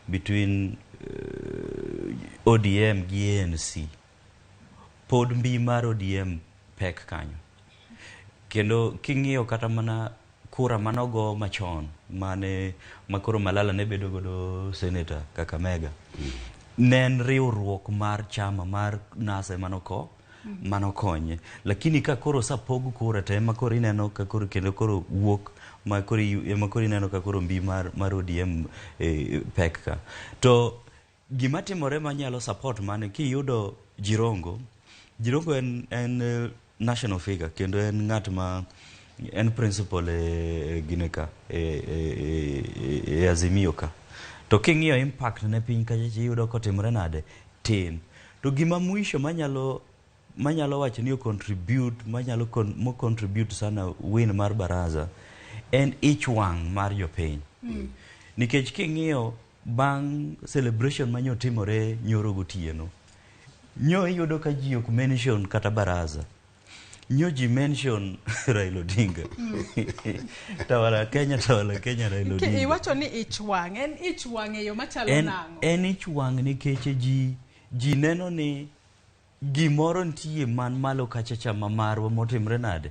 between ODM gi ANC. Pod mbi mar ODM pek kanyo. Kendo king'iyo kata mana kura manogo machon mane makoro Malala ne bedo godo senator Kakamega. Nen riwruok mar chama mar NASA manokonye. Lakini ka koro sapog kura te makoro ineno ka koro kendo koro wuok makoro ineno ka koro mbi mar ODM pek ka. To gima timore manyalo support mane kiyudo Jirongo en national figure kendo en ng'at ma en principal gineka Azimio ka. To king'iyo impact ne piny kacha iyudo kotimore nade tin. To gima mwisho manyalo wacho ni mo contribute sana win mar Baraza en ichwang mar jopiny. Nikech king'iyo bang' celebration manyotimore nyoro gotieno, nyo iyudo ka ji ok mention kata Baraza. Nyo ji mention Raila Odinga. Tawala Kenya Raila Odinga. Iwacho ni ichwang, en ichwang eyo machalo nang'o? En ichwang nikech ji neno ni gimoro nitie man malo kacha chama marwa motimre nade?